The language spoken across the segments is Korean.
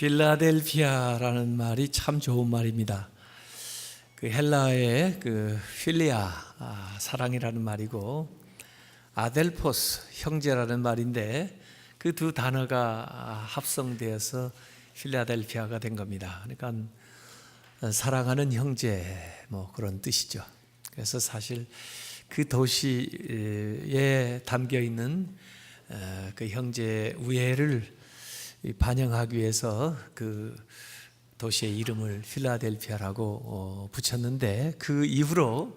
필라델피아라는 말이 참 좋은 말입니다. 그 헬라어의 그 필리아, 사랑이라는 말이고, 아델포스, 형제라는 말인데 그 두 단어가 합성되어서 필라델피아가 된 겁니다. 그러니까 사랑하는 형제, 뭐 그런 뜻이죠. 그래서 사실 그 도시에 담겨 있는 그 형제 우애를 반영하기 위해서 그 도시의 이름을 필라델피아라고 붙였는데, 그 이후로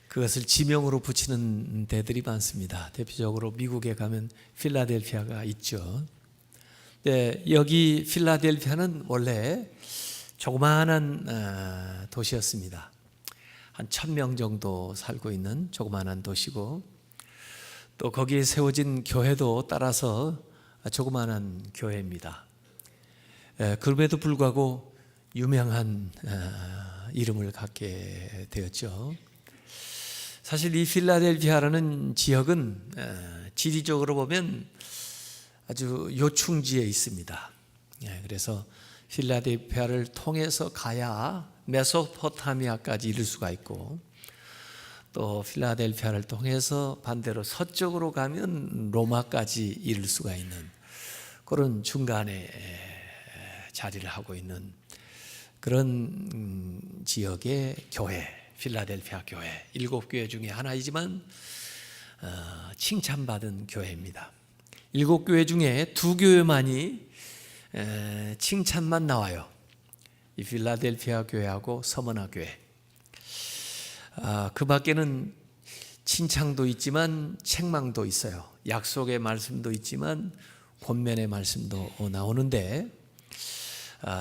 그것을 지명으로 붙이는 데들이 많습니다. 대표적으로 미국에 가면 필라델피아가 있죠. 네, 여기 필라델피아는 원래 조그마한 도시였습니다. 한 1000명 정도 살고 있는 조그마한 도시고, 또 거기에 세워진 교회도 따라서 조그마한 교회입니다. 그럼에도 불구하고 유명한 이름을 갖게 되었죠. 사실 이 필라델피아라는 지역은 지리적으로 보면 아주 요충지에 있습니다. 그래서 필라델피아를 통해서 가야 메소포타미아까지 이를 수가 있고, 또 필라델피아를 통해서 반대로 서쪽으로 가면 로마까지 이를 수가 있는 그런 중간에 자리를 하고 있는 그런 지역의 교회, 필라델피아 교회, 7교회 중에 하나이지만 칭찬받은 교회입니다. 7교회 중에 2교회만이 칭찬만 나와요. 이 필라델피아 교회하고 서머나 교회. 그 밖에는 칭찬도 있지만 책망도 있어요. 약속의 말씀도 있지만 권면의 말씀도 나오는데,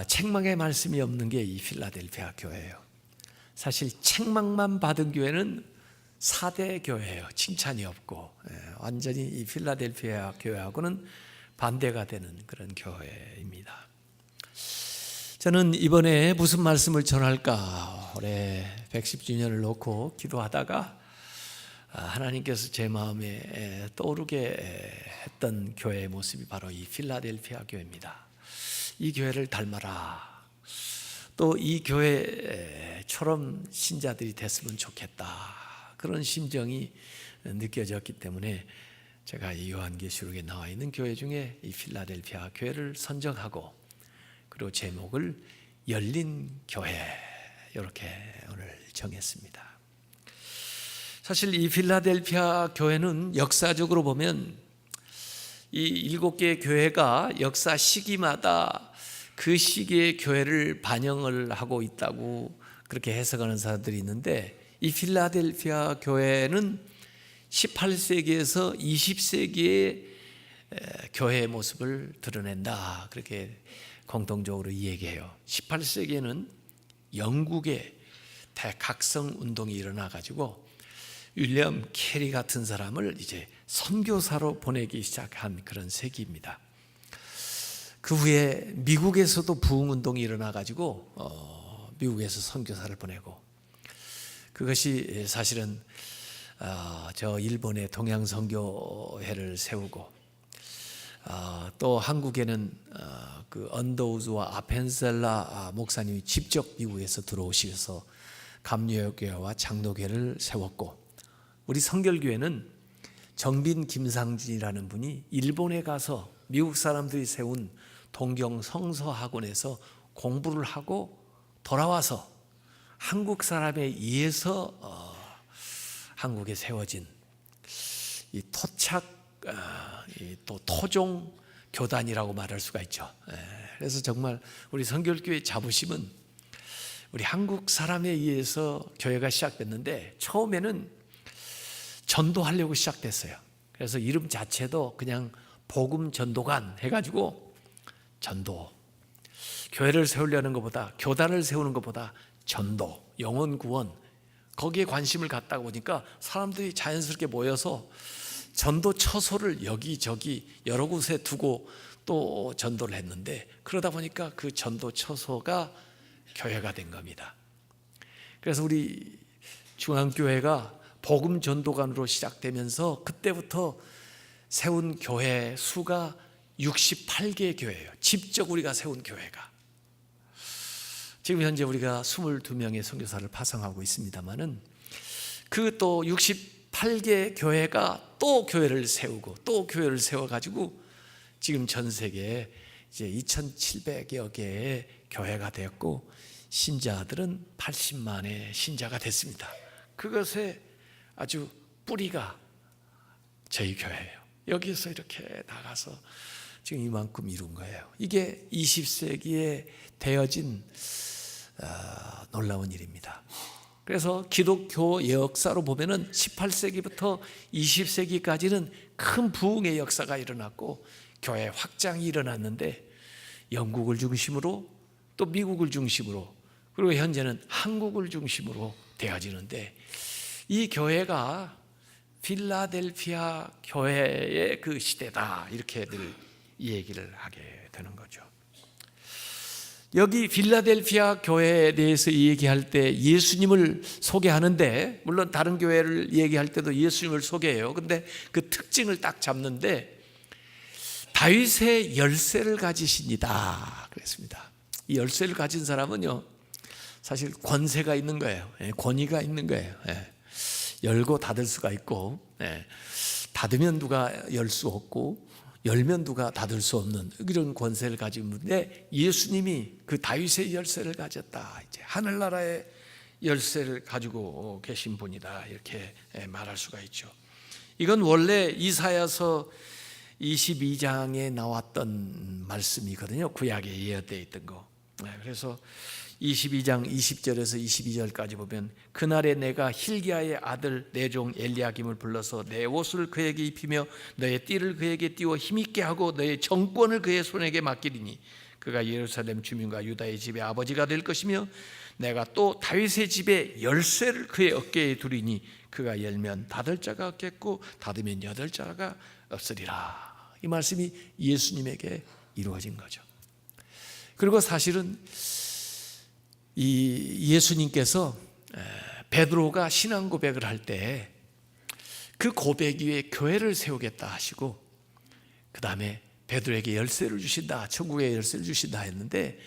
책망의 말씀이 없는 게 이 필라델피아 교회예요. 사실 책망만 받은 교회는 4대 교회예요. 칭찬이 없고, 완전히 이 필라델피아 교회하고는 반대가 되는 그런 교회입니다. 저는 이번에 무슨 말씀을 전할까 올해 110주년을 놓고 기도하다가 하나님께서 제 마음에 떠오르게 했던 교회의 모습이 바로 이 필라델피아 교회입니다. 이 교회를 닮아라, 또 이 교회처럼 신자들이 됐으면 좋겠다, 그런 심정이 느껴졌기 때문에 제가 이 요한계시록에 나와 있는 교회 중에 이 필라델피아 교회를 선정하고, 그리고 제목을 열린 교회, 이렇게 오늘 정했습니다. 사실 이 필라델피아 교회는 역사적으로 보면 이 7개의 교회가 역사 시기마다 그 시기의 교회를 반영을 하고 있다고 그렇게 해석하는 사람들이 있는데, 이 필라델피아 교회는 18세기에서 20세기의 교회의 모습을 드러낸다, 그렇게 공통적으로 얘기해요. 18세기에는 영국의 대각성 운동이 일어나 가지고 윌리엄 캐리 같은 사람을 이제 선교사로 보내기 시작한 그런 세기입니다. 그 후에 미국에서도 부흥 운동이 일어나 가지고 미국에서 선교사를 보내고, 그것이 사실은 저 일본의 동양 선교회를 세우고, 또 한국에는 그 언더우즈와 아펜셀라 목사님이 직접 미국에서 들어오셔서 감리교회와 장로교회를 세웠고, 우리 성결교회는 정빈 김상진이라는 분이 일본에 가서 미국 사람들이 세운 동경 성서학원에서 공부를 하고 돌아와서 한국 사람에 의해서 한국에 세워진 이 토착, 또 토종 교단이라고 말할 수가 있죠. 그래서 정말 우리 성결교회 자부심은 우리 한국 사람에 의해서 교회가 시작됐는데, 처음에는 전도하려고 시작됐어요. 그래서 이름 자체도 그냥 복음 전도관 해가지고, 전도, 교회를 세우려는 것보다, 교단을 세우는 것보다 전도, 영혼 구원, 거기에 관심을 갖다 보니까 사람들이 자연스럽게 모여서 전도 처소를 여기저기 여러 곳에 두고 또 전도를 했는데, 그러다 보니까 그 전도 처소가 교회가 된 겁니다. 그래서 우리 중앙교회가 복음 전도관으로 시작되면서 그때부터 세운 교회 수가 68개 교회예요. 직접 우리가 세운 교회가. 지금 현재 우리가 22명의 선교사를 파송하고 있습니다만은 그 또 68개 교회가 또 교회를 세우고 또 교회를 세워가지고 지금 전 세계에 이제 2,700여 개의 교회가 되었고 신자들은 80만의 신자가 됐습니다. 그것의 아주 뿌리가 저희 교회예요. 여기서 이렇게 나가서 지금 이만큼 이룬 거예요. 이게 20세기에 되어진 놀라운 일입니다. 그래서 기독교 역사로 보면은 18세기부터 20세기까지는 큰 부흥의 역사가 일어났고 교회 확장이 일어났는데 영국을 중심으로 또 미국을 중심으로 그리고 현재는 한국을 중심으로 되어지는데 이 교회가 필라델피아 교회의 그 시대다 이렇게 늘 이 얘기를 하게 되는 거죠. 여기 필라델피아 교회에 대해서 얘기할 때 예수님을 소개하는데 물론 다른 교회를 얘기할 때도 예수님을 소개해요. 근데 그 특징을 딱 잡는데 다윗의 열쇠를 가지십니다 그랬습니다. 이 열쇠를 가진 사람은요 사실 권세가 있는 거예요. 권위가 있는 거예요. 열고 닫을 수가 있고 닫으면 누가 열 수 없고 열면 누가 닫을 수 없는 이런 권세를 가지고 있는데 예수님이 그 다윗의 열쇠를 가졌다. 이제 하늘나라의 열쇠를 가지고 계신 분이다. 이렇게 말할 수가 있죠. 이건 원래 이사야서 22장에 나왔던 말씀이거든요. 구약에 예언되어 있던 거. 그래서 22장 20절에서 22절까지 보면 그날에 내가 hil기야의 아들 내 종 엘리야김을 불러서 내 옷을 그에게 입히며 너의 띠를 그에게 띄워 힘있게 하고 너의 정권을 그의 손에게 맡기리니 그가 예루살렘 주민과 유다의 집의 아버지가 될 것이며 내가 또 다윗의 집의 열쇠를 그의 어깨에 두리니 그가 열면 닫을 자가 없겠고 닫으면 여덟 자가 없으리라. 이 말씀이 예수님에게 이루어진 거죠. 그리고 사실은 이 예수님께서 베드로가 신앙 고백을 할 때 그 고백 위에 교회를 세우겠다 하시고 그 다음에 베드로에게 열쇠를 주신다, 천국의 열쇠를 주신다 했는데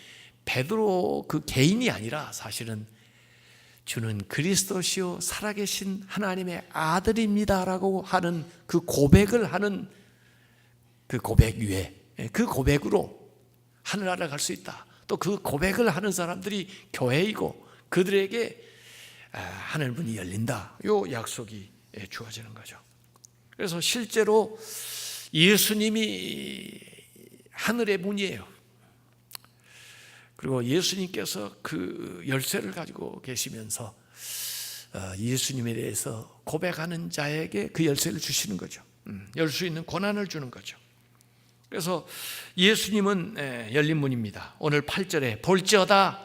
베드로 그 개인이 아니라 사실은 주는 그리스도시요 살아계신 하나님의 아들입니다라고 하는 그 고백을 하는 그 고백 위에 그 고백으로 하늘나라 갈 수 있다. 또 그 고백을 하는 사람들이 교회이고 그들에게 하늘 문이 열린다. 요 약속이 주어지는 거죠. 그래서 실제로 예수님이 하늘의 문이에요. 그리고 예수님께서 그 열쇠를 가지고 계시면서 예수님에 대해서 고백하는 자에게 그 열쇠를 주시는 거죠. 열 수 있는 권한을 주는 거죠. 그래서 예수님은 열린 문입니다. 오늘 8절에 볼지어다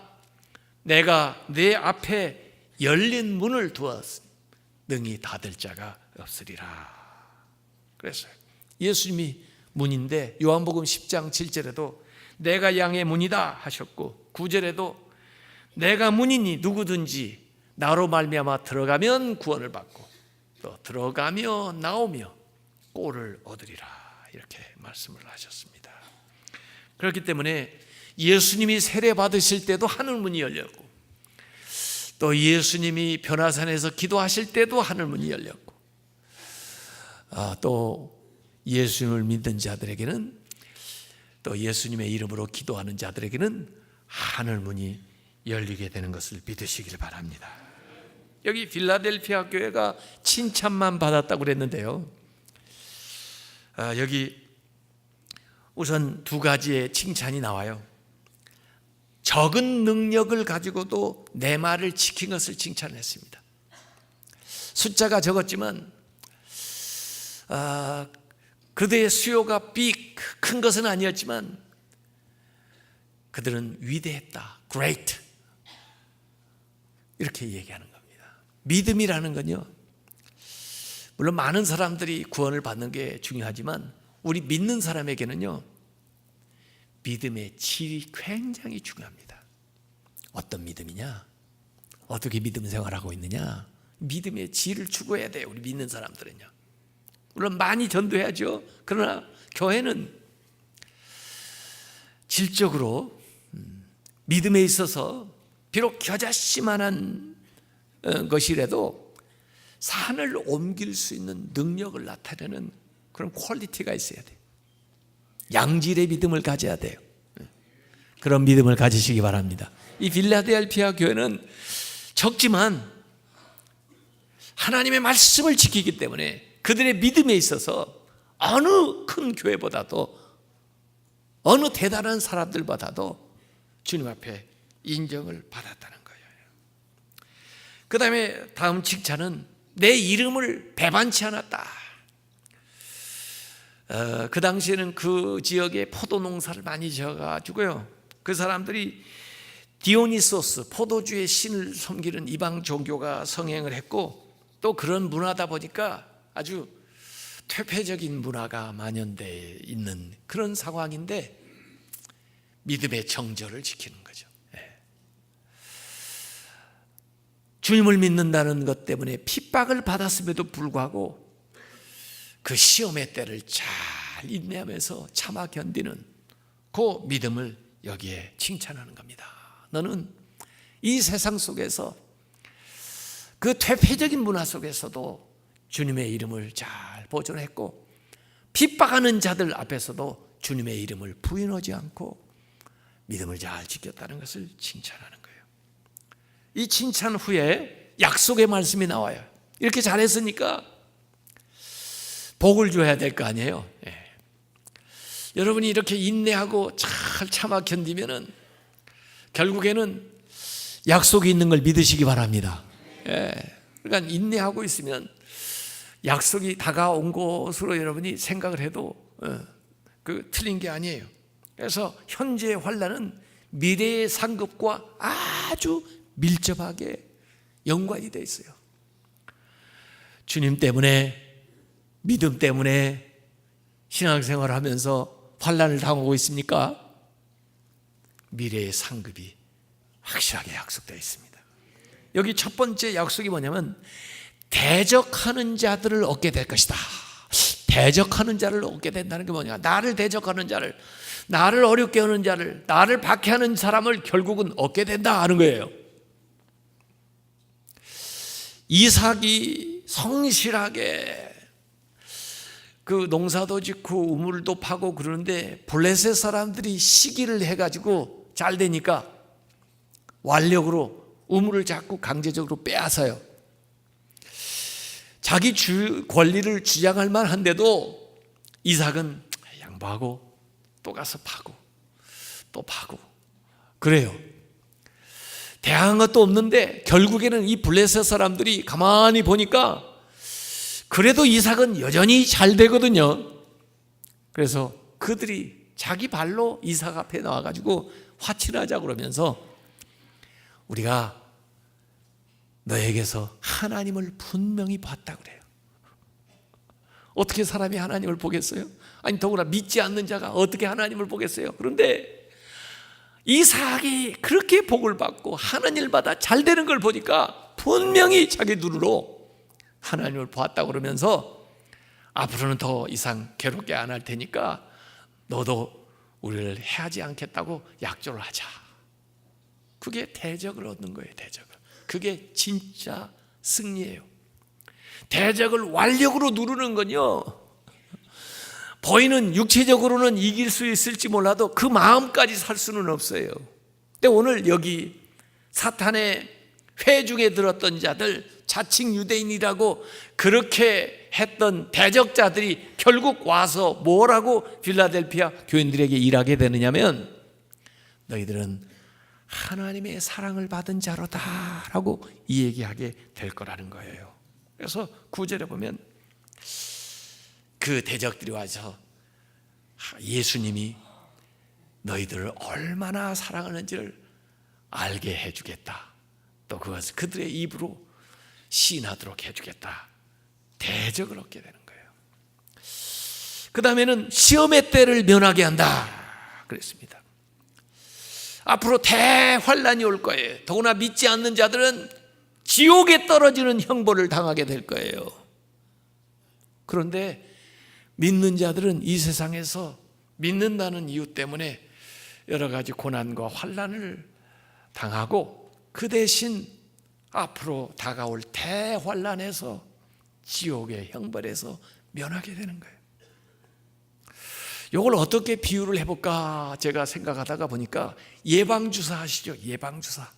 내가 내 앞에 열린 문을 두었으니 능히 닫을 자가 없으리라 그랬어요. 예수님이 문인데 요한복음 10장 7절에도 내가 양의 문이다 하셨고 9절에도 내가 문이니 누구든지 나로 말미암아 들어가면 구원을 받고 또 들어가며 나오며 꼴을 얻으리라 이렇게 말씀을 하셨습니다. 그렇기 때문에 예수님이 세례 받으실 때도 하늘문이 열렸고 또 예수님이 변화산에서 기도하실 때도 하늘문이 열렸고 또 예수님을 믿는 자들에게는 또 예수님의 이름으로 기도하는 자들에게는 하늘문이 열리게 되는 것을 믿으시길 바랍니다. 여기 필라델피아 교회가 칭찬만 받았다고 그랬는데요. 여기 우선 두 가지의 칭찬이 나와요. 적은 능력을 가지고도 내 말을 지킨 것을 칭찬했습니다. 숫자가 적었지만 그들의 수요가 큰 것은 아니었지만 그들은 위대했다. Great. 이렇게 얘기하는 겁니다. 믿음이라는 건요, 물론 많은 사람들이 구원을 받는 게 중요하지만 우리 믿는 사람에게는요 믿음의 질이 굉장히 중요합니다. 어떤 믿음이냐? 어떻게 믿음 생활하고 있느냐? 믿음의 질을 추구해야 돼요. 우리 믿는 사람들은요. 물론 많이 전도해야죠. 그러나 교회는 질적으로 믿음에 있어서 비록 겨자씨만한 것이라도 산을 옮길 수 있는 능력을 나타내는 그런 퀄리티가 있어야 돼요. 양질의 믿음을 가져야 돼요. 그런 믿음을 가지시기 바랍니다. 이 빌라델피아 교회는 적지만 하나님의 말씀을 지키기 때문에 그들의 믿음에 있어서 어느 큰 교회보다도 어느 대단한 사람들보다도 주님 앞에 인정을 받았다는 거예요. 그 다음에 다음 칭찬은 내 이름을 배반치 않았다. 그 당시에는 그 지역에 포도 농사를 많이 지어가지고요, 그 사람들이 디오니소스, 포도주의 신을 섬기는 이방 종교가 성행을 했고, 또 그런 문화다 보니까 아주 퇴폐적인 문화가 만연되어 있는 그런 상황인데 믿음의 정절을 지키는 거죠. 주님을 믿는다는 것 때문에 핍박을 받았음에도 불구하고 그 시험의 때를 잘 인내하면서 참아 견디는 그 믿음을 여기에 칭찬하는 겁니다. 너는 이 세상 속에서 그 퇴폐적인 문화 속에서도 주님의 이름을 잘 보존했고, 핍박하는 자들 앞에서도 주님의 이름을 부인하지 않고 믿음을 잘 지켰다는 것을 칭찬하는 거예요. 이 칭찬 후에 약속의 말씀이 나와요. 이렇게 잘했으니까 복을 줘야 될 거 아니에요. 여러분이 이렇게 인내하고 잘 참아 견디면은 결국에는 약속이 있는 걸 믿으시기 바랍니다. 그러니까 인내하고 있으면 약속이 다가온 것으로 여러분이 생각을 해도 그 틀린 게 아니에요. 그래서 현재의 환난은 미래의 상급과 아주 밀접하게 연관이 되어 있어요. 주님 때문에, 믿음 때문에 신앙생활을 하면서 환난을 당하고 있습니까? 미래의 상급이 확실하게 약속되어 있습니다. 여기 첫 번째 약속이 뭐냐면 대적하는 자들을 얻게 될 것이다. 대적하는 자를 얻게 된다는 게 뭐냐? 나를 대적하는 자를, 나를 어렵게 하는 자를, 나를 박해하는 사람을 결국은 얻게 된다 하는 거예요. 이삭이 성실하게 그 농사도 짓고 우물도 파고 그러는데 블레셋 사람들이 시기를 해가지고 잘 되니까 완력으로 우물을 자꾸 강제적으로 빼앗아요. 자기 권리를 주장할 만한데도 이삭은 양보하고 또 가서 파고 또 파고 그래요. 대항한 것도 없는데 결국에는 이 블레셋 사람들이 가만히 보니까 그래도 이삭은 여전히 잘 되거든요. 그래서 그들이 자기 발로 이삭 앞에 나와가지고 화친하자 그러면서 우리가 너에게서 하나님을 분명히 봤다 그래요. 어떻게 사람이 하나님을 보겠어요? 아니 더구나 믿지 않는 자가 어떻게 하나님을 보겠어요? 그런데 이삭이 그렇게 복을 받고 하는 일마다 잘 되는 걸 보니까 분명히 자기 눈으로 하나님을 보았다 그러면서 앞으로는 더 이상 괴롭게 안 할 테니까 너도 우리를 해하지 않겠다고 약조를 하자. 그게 대적을 얻는 거예요. 대적을. 그게 진짜 승리예요. 대적을 완력으로 누르는 건요, 보이는 육체적으로는 이길 수 있을지 몰라도 그 마음까지 살 수는 없어요. 근데 오늘 여기 사탄의 회중에 들었던 자들, 자칭 유대인이라고 그렇게 했던 대적자들이 결국 와서 뭐라고 빌라델피아 교인들에게 일하게 되느냐면 너희들은 하나님의 사랑을 받은 자로다 라고 이 얘기하게 될 거라는 거예요. 그래서 9절에 보면 그 대적들이 와서 예수님이 너희들을 얼마나 사랑하는지를 알게 해주겠다, 또 그것을 그들의 입으로 시인하도록 해주겠다, 대적을 얻게 되는 거예요. 그 다음에는 시험의 때를 면하게 한다 그랬습니다. 앞으로 대환란이 올 거예요. 더구나 믿지 않는 자들은 지옥에 떨어지는 형벌을 당하게 될 거예요. 그런데 믿는 자들은 이 세상에서 믿는다는 이유 때문에 여러 가지 고난과 환난을 당하고 그 대신 앞으로 다가올 대환난에서 지옥의 형벌에서 면하게 되는 거예요. 이걸 어떻게 비유를 해볼까 제가 생각하다가 보니까 예방주사 아시죠? 예방주사.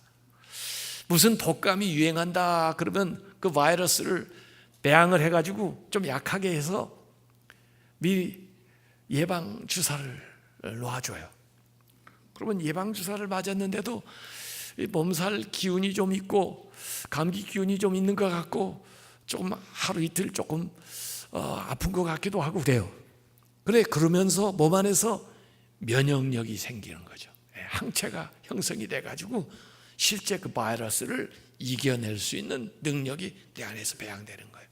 무슨 독감이 유행한다 그러면 그 바이러스를 배양을 해가지고 좀 약하게 해서 미리 예방주사를 놔줘요. 그러면 예방주사를 맞았는데도 몸살 기운이 좀 있고 감기 기운이 좀 있는 것 같고 조금 하루 이틀 조금 아픈 것 같기도 하고 그래요. 그러면서 몸 안에서 면역력이 생기는 거죠. 항체가 형성이 돼가지고 실제 그 바이러스를 이겨낼 수 있는 능력이 내 안에서 배양되는 거예요.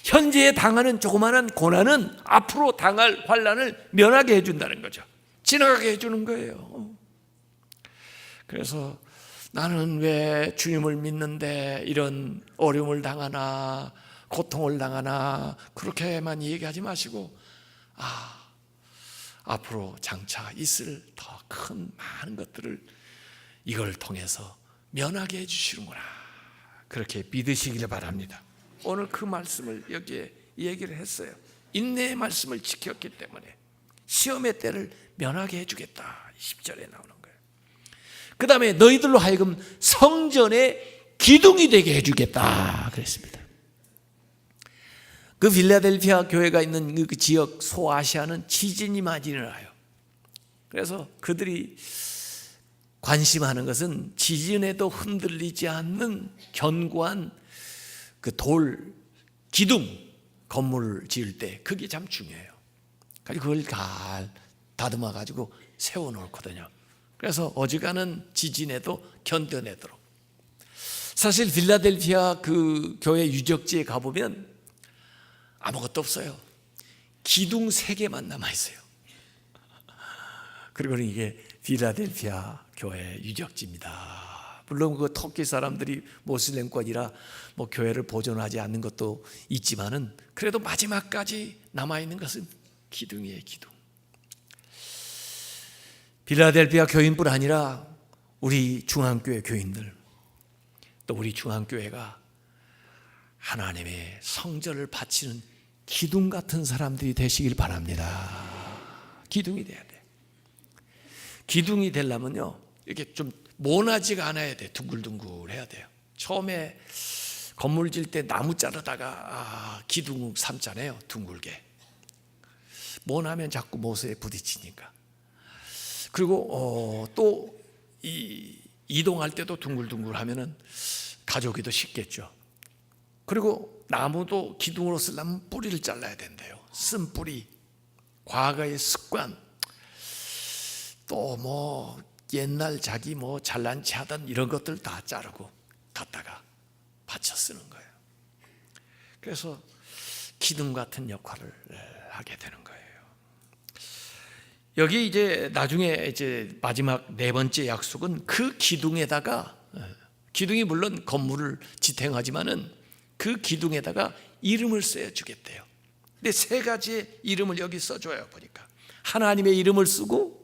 현재에 당하는 조그마한 고난은 앞으로 당할 환난을 면하게 해준다는 거죠. 지나가게 해주는 거예요. 그래서 나는 왜 주님을 믿는데 이런 어려움을 당하나 고통을 당하나 그렇게만 얘기하지 마시고 앞으로 장차 있을 더 큰 많은 것들을 이걸 통해서 면하게 해주시는구나 그렇게 믿으시기를 바랍니다. 오늘 그 말씀을 여기에 얘기를 했어요. 인내의 말씀을 지켰기 때문에 시험의 때를 면하게 해주겠다 10절에 나오는 거예요. 그 다음에 너희들로 하여금 성전의 기둥이 되게 해주겠다 그랬습니다. 그 필라델피아 교회가 있는 그 지역 소아시아는 지진이 많이 일어나요. 그래서 그들이 관심하는 것은 지진에도 흔들리지 않는 견고한 그 돌 기둥 건물을 지을 때 그게 참 중요해요. 그걸 잘 다듬어 가지고 세워 놓거든요. 그래서 어지간한 지진에도 견뎌내도록. 사실 필라델피아 그 교회 유적지에 가보면 아무것도 없어요. 기둥 3개만 남아있어요. 그리고 이게 필라델피아 교회 유적지입니다. 물론 그 터키 사람들이 모슬렘권이라 뭐 교회를 보존하지 않는 것도 있지만은 그래도 마지막까지 남아있는 것은 기둥이에요, 기둥. 필라델피아 교인뿐 아니라 우리 중앙교회 교인들 또 우리 중앙교회가 하나님의 성전을 바치는 기둥 같은 사람들이 되시길 바랍니다. 기둥이 돼야 돼. 기둥이 되려면요 이렇게 좀 모나지가 않아야 돼. 둥글둥글 해야 돼요. 처음에 건물 질 때 나무 자르다가 기둥 삼잖아요. 둥글게 모나면 자꾸 못에 부딪히니까. 그리고 또 이동할 때도 둥글둥글 하면은 가져오기도 쉽겠죠. 그리고 나무도 기둥으로 쓰려면 뿌리를 잘라야 된대요. 쓴 뿌리, 과거의 습관, 또 뭐 옛날 자기 뭐 잘난 체 하던 이런 것들 다 자르고 갖다가 받쳐 쓰는 거예요. 그래서 기둥 같은 역할을 하게 되는 거예요. 여기 이제 나중에 이제 마지막 4번째 약속은 그 기둥에다가 기둥이 물론 건물을 지탱하지만은 그 기둥에다가 이름을 써야 주겠대요. 근데 3가지의 이름을 여기 써줘요. 보니까 하나님의 이름을 쓰고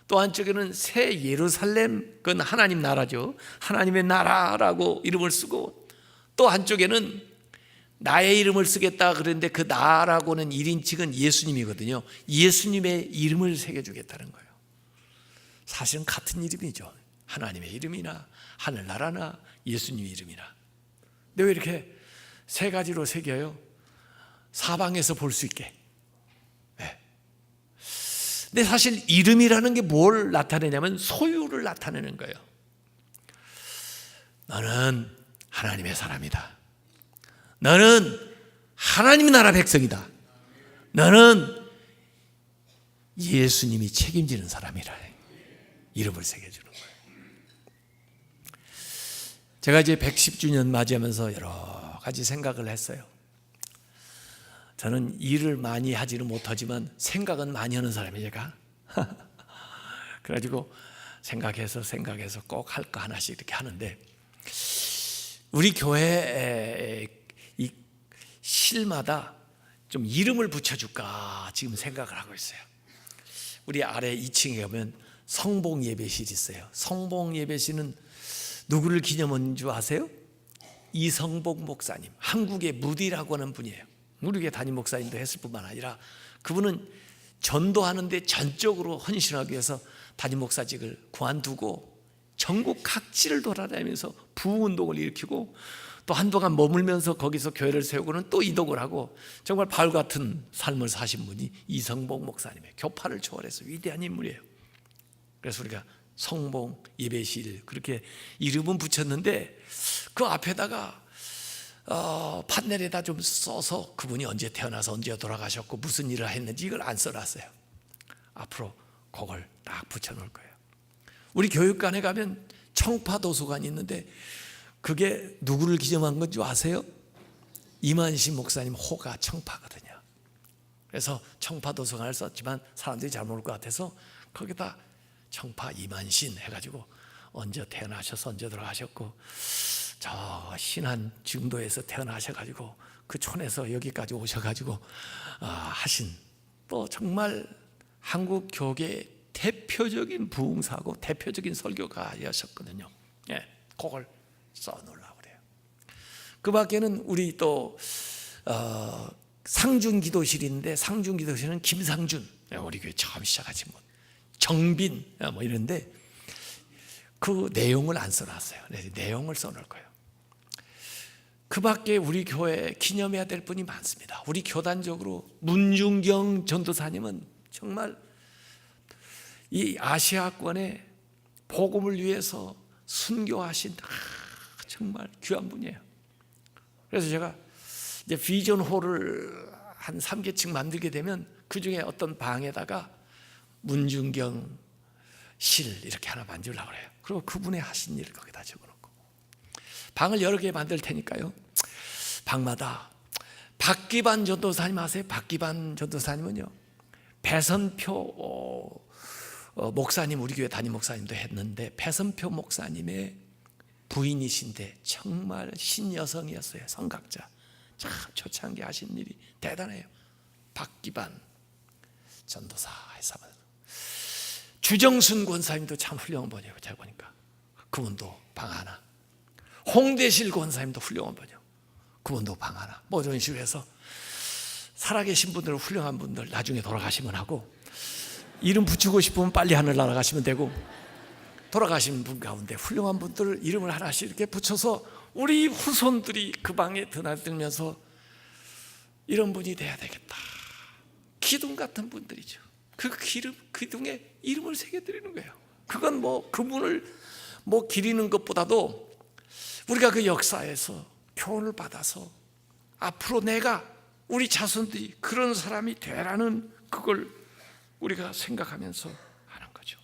또 한쪽에는 새 예루살렘, 그건 하나님 나라죠. 하나님의 나라라고 이름을 쓰고 또 한쪽에는 나의 이름을 쓰겠다 그랬는데 그 나라고는 1인칭은 예수님이거든요. 예수님의 이름을 새겨주겠다는 거예요. 사실은 같은 이름이죠. 하나님의 이름이나 하늘나라나 예수님 이름이나. 근데 왜 이렇게 3가지로 새겨요? 사방에서 볼 수 있게. 네. 근데 사실 이름이라는 게 뭘 나타내냐면 소유를 나타내는 거예요. 너는 하나님의 사람이다. 너는 하나님의 나라 백성이다. 너는 예수님이 책임지는 사람이라. 이름을 새겨주는 거예요. 제가 이제 110주년 맞이하면서 여러 가지 생각을 했어요. 저는 일을 많이 하지는 못하지만 생각은 많이 하는 사람이에요, 제가. 그래가지고 생각해서 꼭 할 거 하나씩 이렇게 하는데 우리 교회에 이 실마다 좀 이름을 붙여줄까 지금 생각을 하고 있어요. 우리 아래 2층에 가면 성봉 예배실이 있어요. 성봉 예배실은 누구를 기념한 줄 아세요? 이성복 목사님, 한국의 무디라고 하는 분이에요. 우리 교회 담임 목사님도 했을 뿐만 아니라 그분은 전도하는데 전적으로 헌신하기 위해서 담임 목사직을 그만두고 전국 각지를 돌아다니면서 부흥운동을 일으키고 또 한동안 머물면서 거기서 교회를 세우고는 또 이동을 하고 정말 바울 같은 삶을 사신 분이 이성복 목사님의 교파를 초월해서 위대한 인물이에요. 그래서 우리가 성봉 예배실 그렇게 이름은 붙였는데 그 앞에다가 판넬에다 좀 써서 그분이 언제 태어나서 언제 돌아가셨고 무슨 일을 했는지 이걸 안 써놨어요. 앞으로 그걸 딱 붙여놓을 거예요. 우리 교육관에 가면 청파도서관이 있는데 그게 누구를 기념한 건지 아세요? 이만신 목사님 호가 청파거든요. 그래서 청파도서관을 썼지만 사람들이 잘 모를 것 같아서 거기다 청파 이만신 해가지고 언제 태어나셔서 언제 돌아가셨고 저 신안 증도에서 태어나셔가지고 그 촌에서 여기까지 오셔가지고 하신 또 정말 한국 교계의 대표적인 부흥사고 대표적인 설교가였었거든요. 예, 그걸 써놓으려고 그래요. 그 밖에는 우리 또 상준기도실인데 상준기도실은 김상준 우리 교회 처음 시작하신 분, 정빈 뭐 이런데 그 내용을 안 써놨어요. 내용을 써놓을 거예요. 그 밖에 우리 교회에 기념해야 될 분이 많습니다. 우리 교단적으로 문중경 전도사님은 정말 이 아시아권의 복음을 위해서 순교하신 정말 귀한 분이에요. 그래서 제가 이제 비전홀을 한 3개층 만들게 되면 그 중에 어떤 방에다가 문중경 실 이렇게 하나 만들려고 그래요. 그리고 그분의 하신 일을 거기다 적어놓고 방을 여러 개 만들 테니까요. 방마다 박기반 전도사님 아세요? 박기반 전도사님은요 배선표 목사님 우리 교회 담임 목사님도 했는데 배선표 목사님의 부인이신데 정말 신여성이었어요. 성각자 참 초창기 하신 일이 대단해요. 박기반 전도사 해서 주정순 권사님도 참 훌륭한 분이에요. 제가 보니까 그분도 방 하나, 홍대실 권사님도 훌륭한 분이에요. 그분도 방 하나. 뭐 이런 식으로 해서 살아계신 분들 훌륭한 분들 나중에 돌아가시면 하고 이름 붙이고 싶으면 빨리 하늘 날아가시면 되고 돌아가신 분 가운데 훌륭한 분들 이름을 하나씩 이렇게 붙여서 우리 후손들이 그 방에 드나들면서 이런 분이 돼야 되겠다. 기둥 같은 분들이죠. 그 기둥에 이름을 새겨드리는 거예요. 그건 뭐 그분을 뭐 기리는 것보다도 우리가 그 역사에서 교훈을 받아서 앞으로 내가 우리 자손들이 그런 사람이 되라는 그걸 우리가 생각하면서 하는 거죠.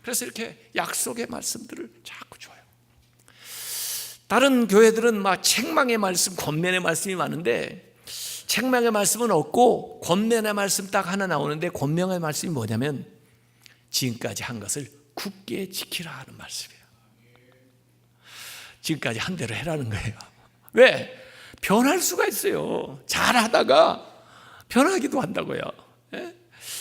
그래서 이렇게 약속의 말씀들을 자꾸 줘요. 다른 교회들은 막 책망의 말씀, 권면의 말씀이 많은데 책망의 말씀은 없고 권면의 말씀 딱 하나 나오는데 권면의 말씀이 뭐냐면 지금까지 한 것을 굳게 지키라 하는 말씀이에요. 지금까지 한 대로 해라는 거예요. 왜? 변할 수가 있어요. 잘하다가 변하기도 한다고요.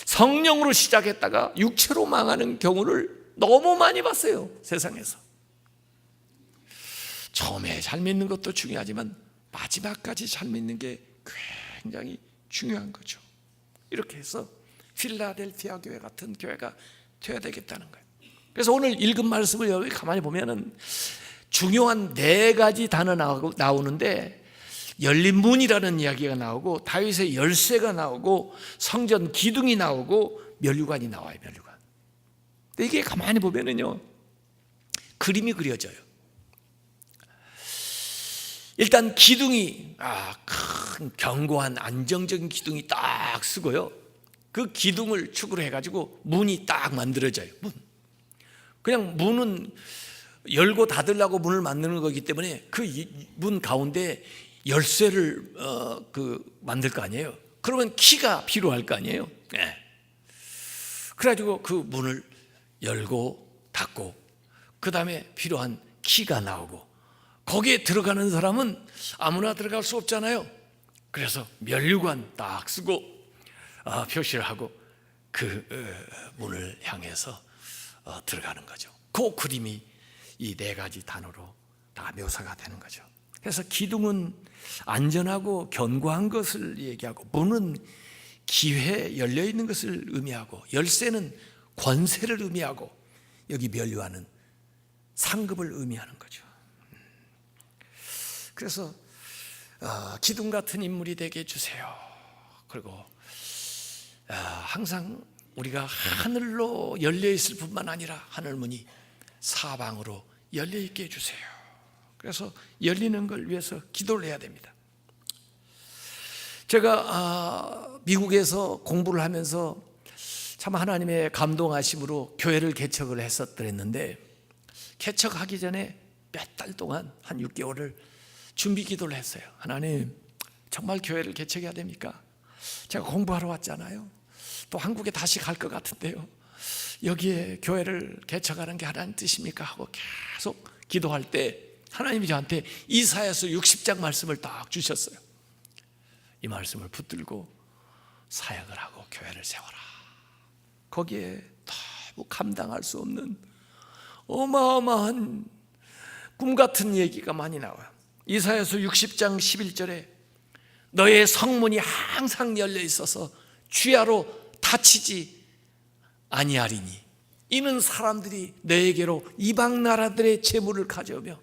성령으로 시작했다가 육체로 망하는 경우를 너무 많이 봤어요. 세상에서. 처음에 잘 믿는 것도 중요하지만 마지막까지 잘 믿는 게 굉장히 중요한 거죠. 이렇게 해서 필라델피아 교회 같은 교회가 되어야 되겠다는 거예요. 그래서 오늘 읽은 말씀을 여기 가만히 보면은 중요한 4가지 단어 나오는데 열린 문이라는 이야기가 나오고 다윗의 열쇠가 나오고 성전 기둥이 나오고 면류관이 나와요. 면류관. 근데 이게 가만히 보면은요 그림이 그려져요. 일단 기둥이 큰 견고한 안정적인 기둥이 딱 쓰고요. 그 기둥을 축으로 해가지고 문이 딱 만들어져요. 그냥 문은 열고 닫으려고 문을 만드는 거기 때문에 그 문 가운데 열쇠를 만들 거 아니에요. 그러면 키가 필요할 거 아니에요. 네. 그래가지고 그 문을 열고 닫고 그 다음에 필요한 키가 나오고 거기에 들어가는 사람은 아무나 들어갈 수 없잖아요. 그래서 면류관 딱 쓰고 표시를 하고 그 문을 향해서 들어가는 거죠. 그 그림이 이 네 가지 단어로 다 묘사가 되는 거죠. 그래서 기둥은 안전하고 견고한 것을 얘기하고, 문은 기회, 열려있는 것을 의미하고, 열쇠는 권세를 의미하고, 여기 면류하는 상급을 의미하는 거죠. 그래서 기둥 같은 인물이 되게 해주세요. 그리고 항상 우리가 하늘로 열려있을 뿐만 아니라 하늘문이 사방으로 열려있게 해주세요. 그래서 열리는 걸 위해서 기도를 해야 됩니다. 제가 미국에서 공부를 하면서 참 하나님의 감동하심으로 교회를 개척을 했었더랬는데, 개척하기 전에 몇 달 동안 한 6개월을 준비 기도를 했어요. 하나님, 정말 교회를 개척해야 됩니까? 제가 공부하러 왔잖아요. 또 한국에 다시 갈 것 같은데요. 여기에 교회를 개척하는 게 하나님 뜻입니까? 하고 계속 기도할 때 하나님이 저한테 이사야서 60장 말씀을 딱 주셨어요. 이 말씀을 붙들고 사역을 하고 교회를 세워라. 거기에 너무 감당할 수 없는 어마어마한 꿈 같은 얘기가 많이 나와요. 이사야서 60장 11절에 너의 성문이 항상 열려 있어서 주야로 닫히지 아니하리니 이는 사람들이 너에게로 이방 나라들의 재물을 가져오며,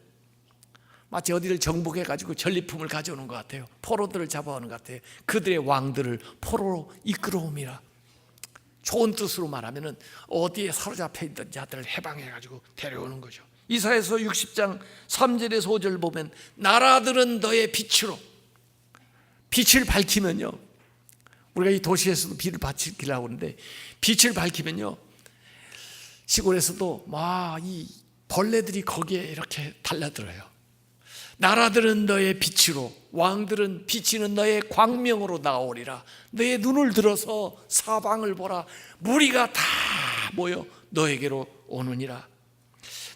마치 어디를 정복해 가지고 전리품을 가져오는 것 같아요. 포로들을 잡아오는 것 같아요. 그들의 왕들을 포로로 이끌어옴이라. 좋은 뜻으로 말하면은 어디에 사로잡혀 있던 자들을 해방해 가지고 데려오는 거죠. 이사야서 60장 3절에서 5절 보면 나라들은 너의 빛으로, 빛을 밝히면요, 우리가 이 도시에서도 빛을 밝히려고 하는데, 빛을 밝히면요 시골에서도 막 이 벌레들이 거기에 이렇게 달라들어요. 나라들은 너의 빛으로, 왕들은 비치는 너의 광명으로 나오리라. 너의 눈을 들어서 사방을 보라. 무리가 다 모여 너에게로 오느니라.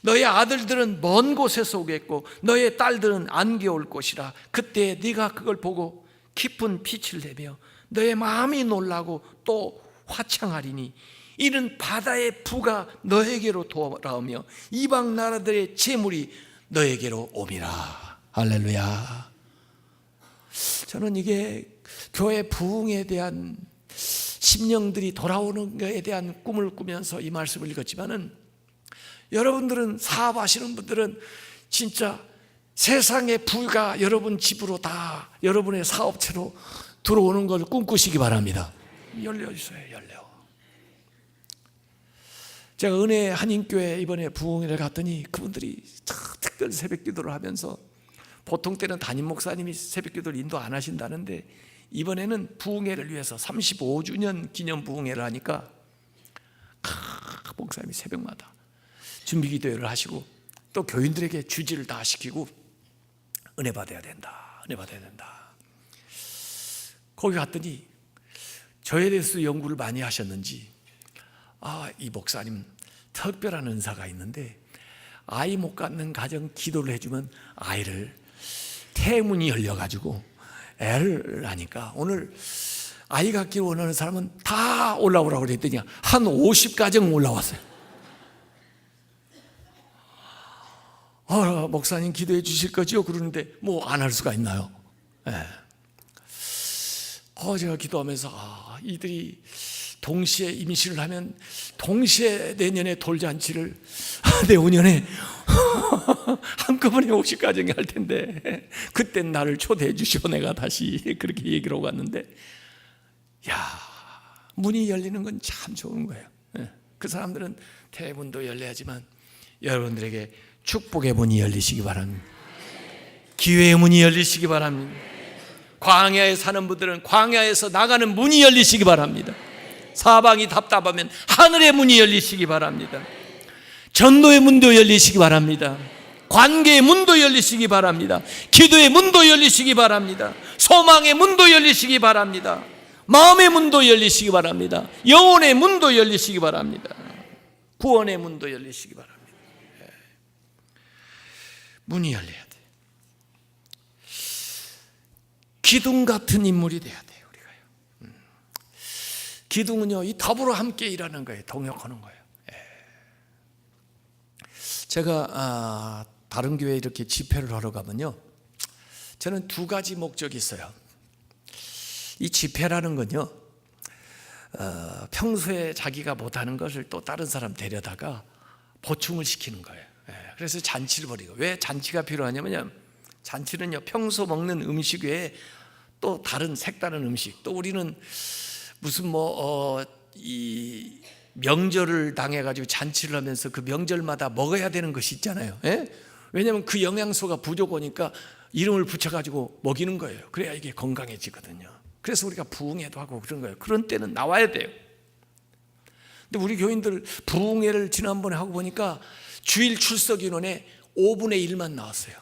너의 아들들은 먼 곳에서 오겠고 너의 딸들은 안개 올 것이라. 그때 네가 그걸 보고 깊은 빛을 내며 너의 마음이 놀라고 또 화창하리니 이는 바다의 부가 너에게로 돌아오며 이방 나라들의 재물이 너에게로 옴이라. 할렐루야. 저는 이게 교회 부흥에 대한 심령들이 돌아오는 것에 대한 꿈을 꾸면서 이 말씀을 읽었지만은, 여러분들은 사업하시는 분들은 진짜 세상의 부가 여러분 집으로 다 여러분의 사업체로 들어오는 걸 꿈꾸시기 바랍니다. 열려주세요. 열려. 제가 은혜 한인교회 이번에 부흥회를 갔더니 그분들이 특별 새벽 기도를 하면서, 보통 때는 담임 목사님이 새벽 기도를 인도 안 하신다는데 이번에는 부흥회를 위해서 35주년 기념 부흥회를 하니까 각 목사님이 새벽마다 준비 기도회를 하시고 또 교인들에게 주지를 다 시키고 은혜 받아야 된다, 은혜 받아야 된다. 거기 갔더니 저에 대해서 연구를 많이 하셨는지, 이 목사님 특별한 은사가 있는데 아이 못 갖는 가정 기도를 해주면 아이를 태문이 열려가지고 애를 낳으니까 오늘 아이 갖기를 원하는 사람은 다 올라오라고 그랬더니 한 50가정 올라왔어요. 목사님 기도해 주실 거죠? 그러는데 뭐 안 할 수가 있나요? 네. 제가 기도하면서 이들이 동시에 임신을 하면 동시에 내년에 돌잔치를 내후년에 한꺼번에 50가정이 할 텐데 그땐 나를 초대해 주시오. 내가 다시 그렇게 얘기를 하고 갔는데, 문이 열리는 건 참 좋은 거예요. 그 사람들은 대문도 열려야지만 여러분들에게 축복의 문이 열리시기 바랍니다. 기회의 문이 열리시기 바랍니다. 광야에 사는 분들은 광야에서 나가는 문이 열리시기 바랍니다. 사방이 답답하면 하늘의 문이 열리시기 바랍니다. 전도의 문도 열리시기 바랍니다. 관계의 문도 열리시기 바랍니다. 기도의 문도 열리시기 바랍니다. 소망의 문도 열리시기 바랍니다. 마음의 문도 열리시기 바랍니다. 영혼의 문도 열리시기 바랍니다. 구원의 문도 열리시기 바랍니다. 문이 열려야 돼요. 기둥 같은 인물이 돼야 돼요. 우리가요. 기둥은요, 이 더불어 함께 일하는 거예요. 동역하는 거예요. 제가 다른 교회에 이렇게 집회를 하러 가면요, 저는 두 가지 목적이 있어요. 이 집회라는 건요, 평소에 자기가 못하는 것을 또 다른 사람 데려다가 보충을 시키는 거예요. 그래서 잔치를 벌이고, 왜 잔치가 필요하냐면, 잔치는요, 평소 먹는 음식 외에 또 다른 색다른 음식, 또 우리는 무슨 이 명절을 당해가지고 잔치를 하면서 그 명절마다 먹어야 되는 것이 있잖아요. 왜냐하면 그 영양소가 부족 오니까 이름을 붙여가지고 먹이는 거예요. 그래야 이게 건강해지거든요. 그래서 우리가 부흥회도 하고 그런 거예요. 그런 때는 나와야 돼요. 근데 우리 교인들 부흥회를 지난번에 하고 보니까 주일 출석 인원의 5분의 1만 나왔어요.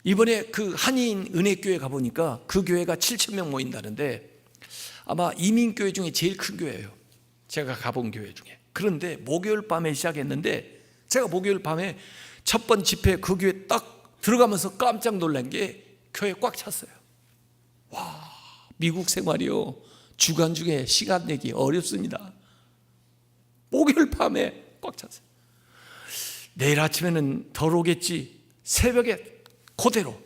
이번에 그 한인 은혜교회 가보니까 그 교회가 7,000명 모인다는데 아마 이민교회 중에 제일 큰 교회예요. 제가 가본 교회 중에. 그런데 목요일 밤에 시작했는데 제가 목요일 밤에 첫 번 집회 그 교회 딱 들어가면서 깜짝 놀란 게 교회 꽉 찼어요. 와, 미국 생활이요, 주간 중에 시간 내기 어렵습니다. 목요일 밤에 꽉 찼어요. 내일 아침에는 덜 오겠지. 새벽에 그대로,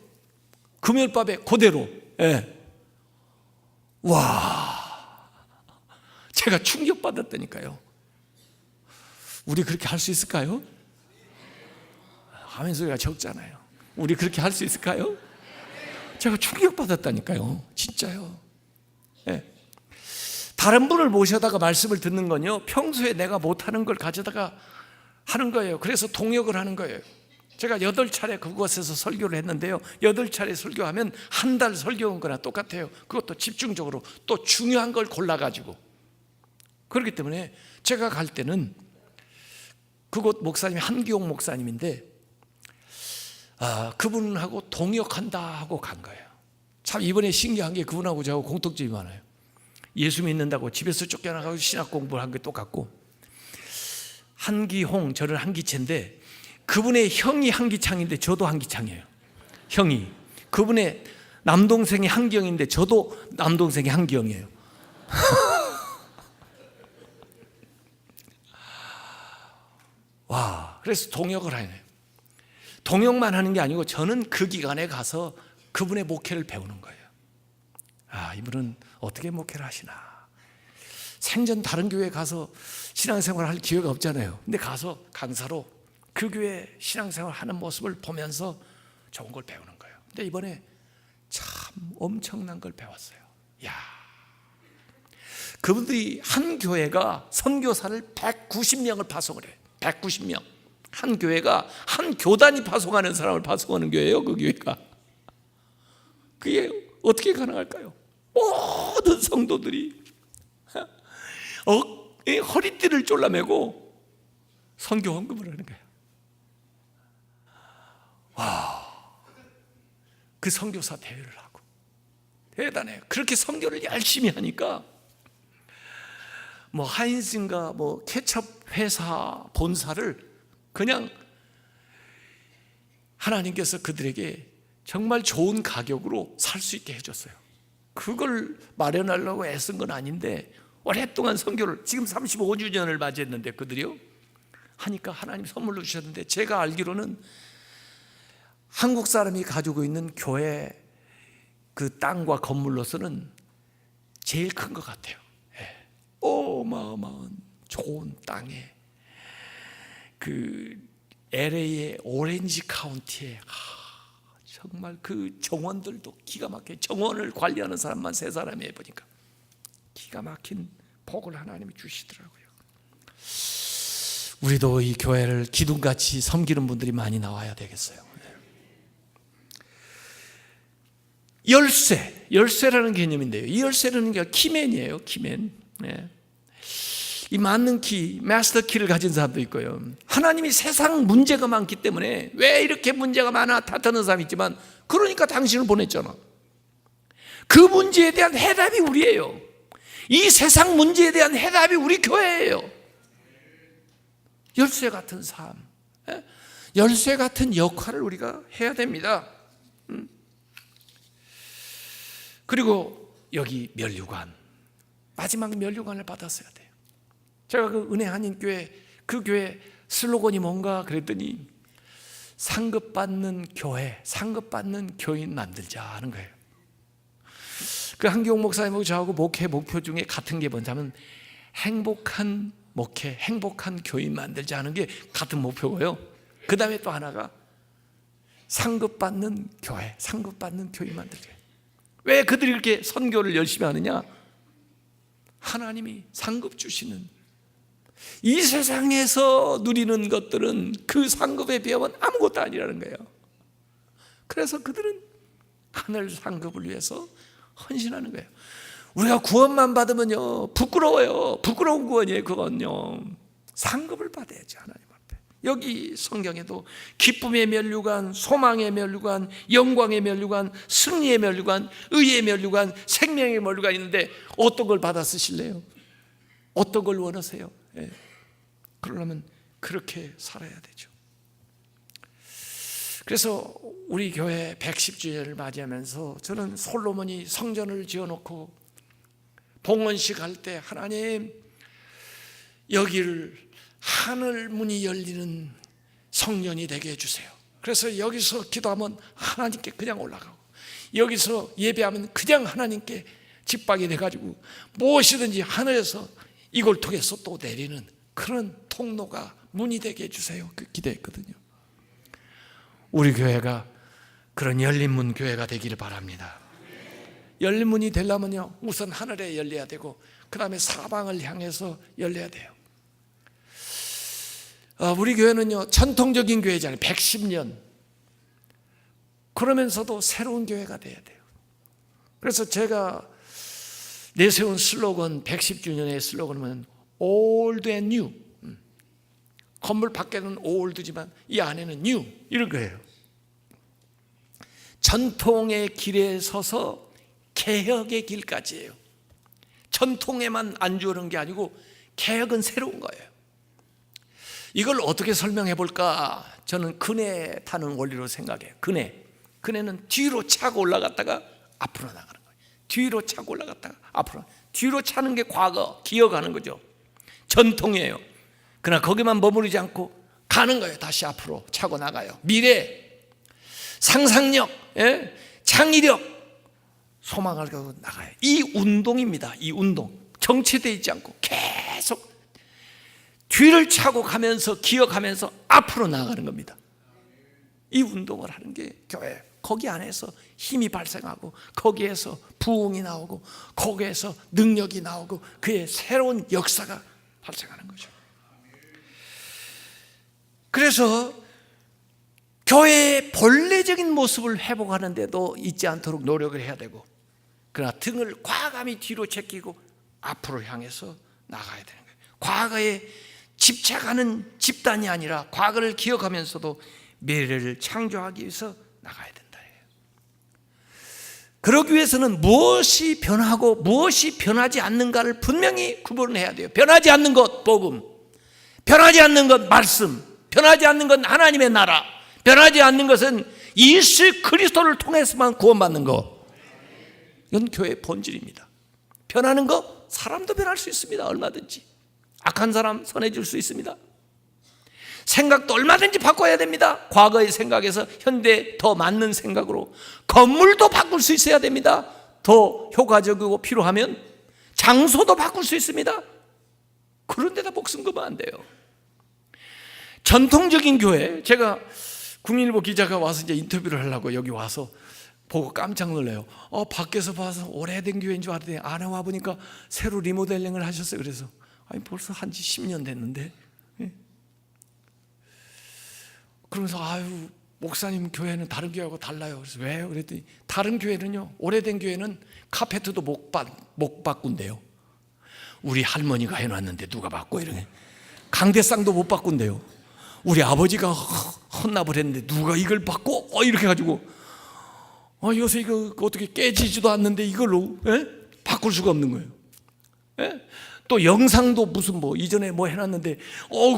금요일 밤에 그대로. 와, 제가 충격받았다니까요. 우리 그렇게 할 수 있을까요? 아멘 소리가 적잖아요. 우리 그렇게 할 수 있을까요? 제가 충격받았다니까요. 진짜요. 다른 분을 모셔다가 말씀을 듣는 건요, 평소에 내가 못하는 걸 가져다가 하는 거예요. 그래서 동역을 하는 거예요. 제가 8차례 그곳에서 설교를 했는데요, 8차례 설교하면 한 달 설교한 거나 똑같아요. 그것도 집중적으로 또 중요한 걸 골라가지고. 그렇기 때문에 제가 갈 때는 그곳 목사님이 한기용 목사님인데 그분하고 동역한다 하고 간 거예요. 참 이번에 신기한 게 그분하고 저하고 공통점이 많아요. 예수 믿는다고 집에서 쫓겨나가고 신학 공부를 한 게 똑같고, 한기홍, 저는 한기채인데 그분의 형이 한기창인데 저도 한기창이에요. 형이. 그분의 남동생이 한기영인데 저도 남동생이 한기영이에요. 와, 그래서 동역을 하네요. 동역만 하는 게 아니고 저는 그 기간에 가서 그분의 목회를 배우는 거예요. 이분은 어떻게 목회를 하시나. 생전 다른 교회에 가서 신앙생활을 할 기회가 없잖아요. 근데 가서 강사로 그 교회 신앙생활 하는 모습을 보면서 좋은 걸 배우는 거예요. 근데 이번에 참 엄청난 걸 배웠어요. 그분들이 한 교회가 선교사를 190명을 파송을 해요. 190명. 한 교회가 한 교단이 파송하는 사람을 파송하는 교회예요. 그 교회가. 그게 어떻게 가능할까요? 모든 성도들이 허리띠를 졸라매고 선교 헌금을 하는 거예요. 그 선교사 대회를 하고. 대단해요. 그렇게 선교를 열심히 하니까 하인즈인가 케첩 회사 본사를 그냥 하나님께서 그들에게 정말 좋은 가격으로 살 수 있게 해줬어요. 그걸 마련하려고 애쓴 건 아닌데 오랫동안 선교를, 지금 35주년을 맞이했는데 그들이요 하니까 하나님 선물로 주셨는데, 제가 알기로는 한국 사람이 가지고 있는 교회 그 땅과 건물로서는 제일 큰 것 같아요. 어마어마한 좋은 땅에, 그 LA의 오렌지 카운티에 정말 그 정원들도 기가 막혀. 정원을 관리하는 사람만 3사람이 해보니까 기가 막힌 복을 하나님이 주시더라고요. 우리도 이 교회를 기둥같이 섬기는 분들이 많이 나와야 되겠어요. 열쇠라는 개념인데요, 이 열쇠라는 게 키맨이에요. 키맨. 이 맞는 키, 마스터 키를 가진 사람도 있고요. 하나님이 세상 문제가 많기 때문에, 왜 이렇게 문제가 많아 탓하는 사람이 있지만, 그러니까 당신을 보냈잖아. 그 문제에 대한 해답이 우리예요. 이 세상 문제에 대한 해답이 우리 교회예요. 열쇠 같은 삶, 열쇠 같은 역할을 우리가 해야 됩니다. 그리고 여기 면류관, 마지막 면류관을 받았어야 돼요. 제가 그 은혜 한인교회, 그 교회 슬로건이 뭔가 그랬더니 상급받는 교회, 상급받는 교인 만들자 하는 거예요. 그 한기용 목사님하고 저하고 목회 목표 중에 같은 게 뭐냐면 행복한 목회, 행복한 교인 만들자 하는 게 같은 목표고요. 그 다음에 또 하나가 상급받는 교회, 상급받는 교인 만들자. 왜 그들이 그렇게 선교를 열심히 하느냐? 하나님이 상급 주시는, 이 세상에서 누리는 것들은 그 상급에 비하면 아무것도 아니라는 거예요. 그래서 그들은 하늘 상급을 위해서 헌신하는 거예요. 우리가 구원만 받으면요 부끄러워요. 부끄러운 구원이에요. 그건요 상급을 받아야죠, 하나님 앞에. 여기 성경에도 기쁨의 면류관, 소망의 면류관, 영광의 면류관, 승리의 면류관, 의의 면류관, 생명의 면류관 있는데 어떤 걸 받아 쓰실래요? 어떤 걸 원하세요? 예. 그러려면 그렇게 살아야 되죠. 그래서 우리 교회 110주년을 맞이하면서 저는 솔로몬이 성전을 지어놓고 봉헌식 할 때 하나님 여기를 하늘 문이 열리는 성전이 되게 해주세요. 그래서 여기서 기도하면 하나님께 그냥 올라가고, 여기서 예배하면 그냥 하나님께 집박이 돼가지고 무엇이든지 하늘에서 이걸 통해서 또 내리는 그런 통로가 문이 되게 해주세요. 그 기도했거든요. 우리 교회가 그런 열린 문 교회가 되기를 바랍니다. 열린 문이 되려면요 우선 하늘에 열려야 되고 그 다음에 사방을 향해서 열려야 돼요. 우리 교회는요 전통적인 교회잖아요. 110년. 그러면서도 새로운 교회가 돼야 돼요. 그래서 제가 내세운 슬로건, 110주년의 슬로건은 Old and New. 건물 밖에는 Old지만 이 안에는 New, 이런 거예요. 전통의 길에 서서 개혁의 길까지예요. 전통에만 안주하는 게 아니고 개혁은 새로운 거예요. 이걸 어떻게 설명해 볼까? 저는 그네 타는 원리로 생각해요. 그네는 뒤로 차고 올라갔다가 앞으로 나가는 거예요. 뒤로 차고 올라갔다가 앞으로. 뒤로 차는 게 과거, 기어가는 거죠. 전통이에요. 그러나 거기만 머무르지 않고 가는 거예요. 다시 앞으로 차고 나가요. 미래, 상상력, 창의력, 소망을 가지고 나가요. 이 운동입니다. 이 운동. 정체되어 있지 않고 계속 뒤를 차고 가면서 기어가면서 앞으로 나가는 겁니다. 이 운동을 하는 게 교회예요. 거기 안에서 힘이 발생하고 거기에서 부흥이 나오고 거기에서 능력이 나오고 그의 새로운 역사가 발생하는 거죠. 그래서 교회의 본래적인 모습을 회복하는데도 잊지 않도록 노력을 해야 되고, 그러나 등을 과감히 뒤로 제끼고 앞으로 향해서 나가야 되는 거예요. 과거에 집착하는 집단이 아니라 과거를 기억하면서도 미래를 창조하기 위해서 나가야 된다. 그러기 위해서는 무엇이 변하고 무엇이 변하지 않는가를 분명히 구분해야 돼요. 변하지 않는 것 복음, 변하지 않는 것 말씀, 변하지 않는 것 하나님의 나라, 변하지 않는 것은 예수 그리스도를 통해서만 구원받는 것. 이건 교회의 본질입니다. 변하는 것, 사람도 변할 수 있습니다. 얼마든지 악한 사람 선해질 수 있습니다. 생각도 얼마든지 바꿔야 됩니다. 과거의 생각에서 현대에 더 맞는 생각으로. 건물도 바꿀 수 있어야 됩니다. 더 효과적이고 필요하면 장소도 바꿀 수 있습니다. 그런데다 목숨 걸면 안 돼요. 전통적인 교회, 제가 국민일보 기자가 와서 이제 인터뷰를 하려고 여기 와서 보고 깜짝 놀라요. 밖에서 봐서 오래된 교회인 줄 알았더니 안에 와 보니까 새로 리모델링을 하셨어요. 그래서 아니 벌써 한지 10년 됐는데. 그러면서 아유 목사님 교회는 다른 교회하고 달라요. 그래서 왜요? 그랬더니 다른 교회는요 오래된 교회는 카페트도 못 바꾼대요. 우리 할머니가 해놨는데 누가 바꿔 이러게. 강대상도 못 바꾼대요. 우리 아버지가 헌납을 했는데 누가 이걸 바꿔? 이렇게 해가지고 요새 이거 어떻게 깨지지도 않는데 이걸로 바꿀 수가 없는 거예요. 또 영상도 무슨 이전에 해놨는데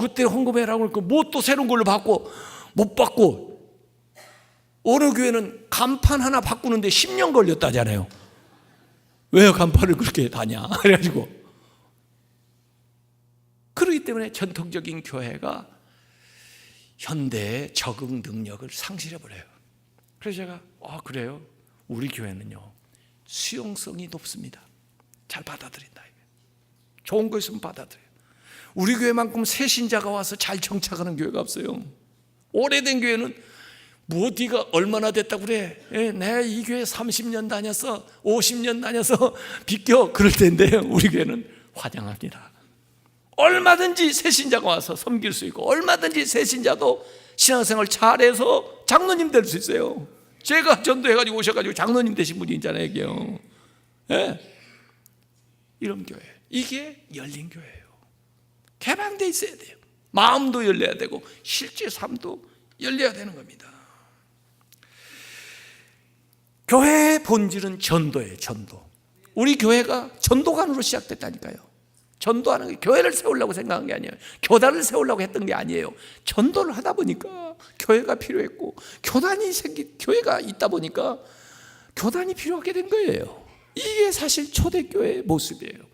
그때 헌금해라고 하니까 또 새로운 걸로 바꿔. 못 바꿔. 어느 교회는 간판 하나 바꾸는데 10년 걸렸다잖아요. 왜 간판을 그렇게 다냐 그래가지고. 그렇기 때문에 전통적인 교회가 현대의 적응 능력을 상실해버려요. 그래서 제가 그래요? 우리 교회는요 수용성이 높습니다. 잘 받아들인다. 좋은 거 있으면 받아들여요. 우리 교회만큼 새 신자가 와서 잘 정착하는 교회가 없어요. 오래된 교회는 어디가 얼마나 됐다고 그래? 내가 이 교회 30년 다녔어, 50년 다녀서 비껴, 그럴 텐데 우리 교회는 환영합니다. 얼마든지 새 신자가 와서 섬길 수 있고, 얼마든지 새 신자도 신앙생활 잘해서 장로님 될 수 있어요. 제가 전도해가지고 오셔가지고 장로님 되신 분이 있잖아요, 여기요. 이런 교회, 이게 열린 교회예요. 개방돼 있어야 돼요. 마음도 열려야 되고 실제 삶도 열려야 되는 겁니다. 교회의 본질은 전도예요. 전도. 우리 교회가 전도관으로 시작됐다니까요. 전도하는 게 교회를 세우려고 생각한 게 아니에요. 교단을 세우려고 했던 게 아니에요. 전도를 하다 보니까 교회가 필요했고, 교회가 있다 보니까 교단이 필요하게 된 거예요. 이게 사실 초대교회의 모습이에요.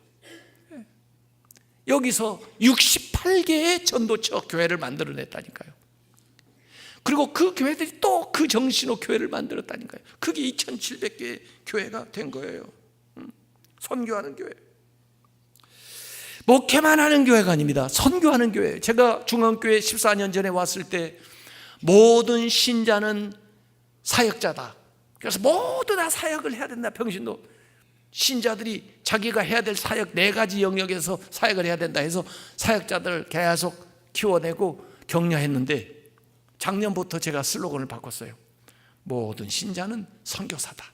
여기서 68개의 전도처 교회를 만들어냈다니까요. 그리고 그 교회들이 또 그 정신으로 교회를 만들었다니까요. 그게 2700개의 교회가 된 거예요. 선교하는 교회. 목회만 하는 교회가 아닙니다. 선교하는 교회. 제가 중앙교회 14년 전에 왔을 때 모든 신자는 사역자다. 그래서 모두 다 사역을 해야 된다. 평신도 신자들이 자기가 해야 될 사역 4가지 영역에서 사역을 해야 된다 해서 사역자들을 계속 키워내고 격려했는데, 작년부터 제가 슬로건을 바꿨어요. 모든 신자는 선교사다.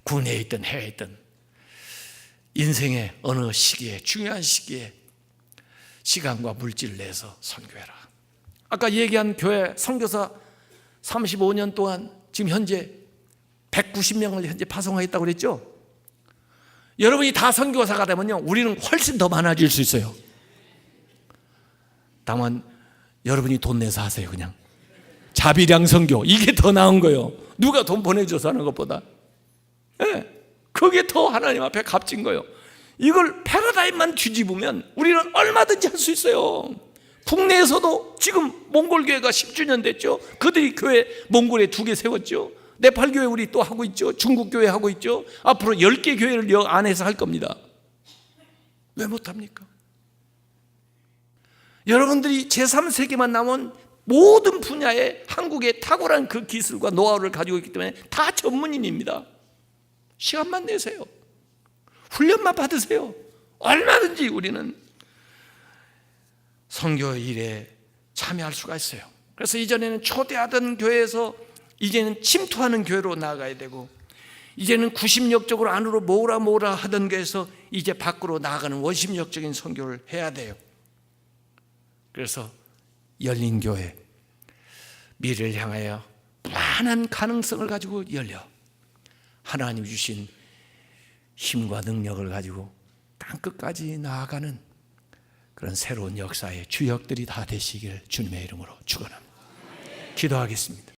군에 있든 해외에 있든 인생의 어느 시기에, 중요한 시기에 시간과 물질을 내서 선교해라. 아까 얘기한 교회 선교사 35년 동안 지금 현재 190명을 현재 파송하겠다고 그랬죠. 여러분이 다 선교사가 되면요, 우리는 훨씬 더 많아질 수 있어요. 다만 여러분이 돈 내서 하세요. 그냥 자비량 선교, 이게 더 나은 거예요. 누가 돈 보내줘서 하는 것보다. 그게 더 하나님 앞에 값진 거예요. 이걸 패러다임만 뒤집으면 우리는 얼마든지 할 수 있어요. 국내에서도 지금 몽골교회가 10주년 됐죠. 그들이 교회 몽골에 2개 세웠죠. 네팔교회 우리 또 하고 있죠. 중국교회 하고 있죠. 앞으로 10개 교회를 여 안에서 할 겁니다. 왜 못합니까? 여러분들이 제3세계만 남은 모든 분야에 한국의 탁월한 그 기술과 노하우를 가지고 있기 때문에 다 전문인입니다. 시간만 내세요. 훈련만 받으세요. 얼마든지 우리는 선교 일에 참여할 수가 있어요. 그래서 이전에는 초대하던 교회에서 이제는 침투하는 교회로 나아가야 되고, 이제는 구심력적으로 안으로 모으라 하던 교회에서 이제 밖으로 나아가는 원심력적인 선교를 해야 돼요. 그래서 열린 교회, 미래를 향하여 무한한 가능성을 가지고 열려 하나님 주신 힘과 능력을 가지고 땅끝까지 나아가는 그런 새로운 역사의 주역들이 다 되시길 주님의 이름으로 축원합니다. 기도하겠습니다.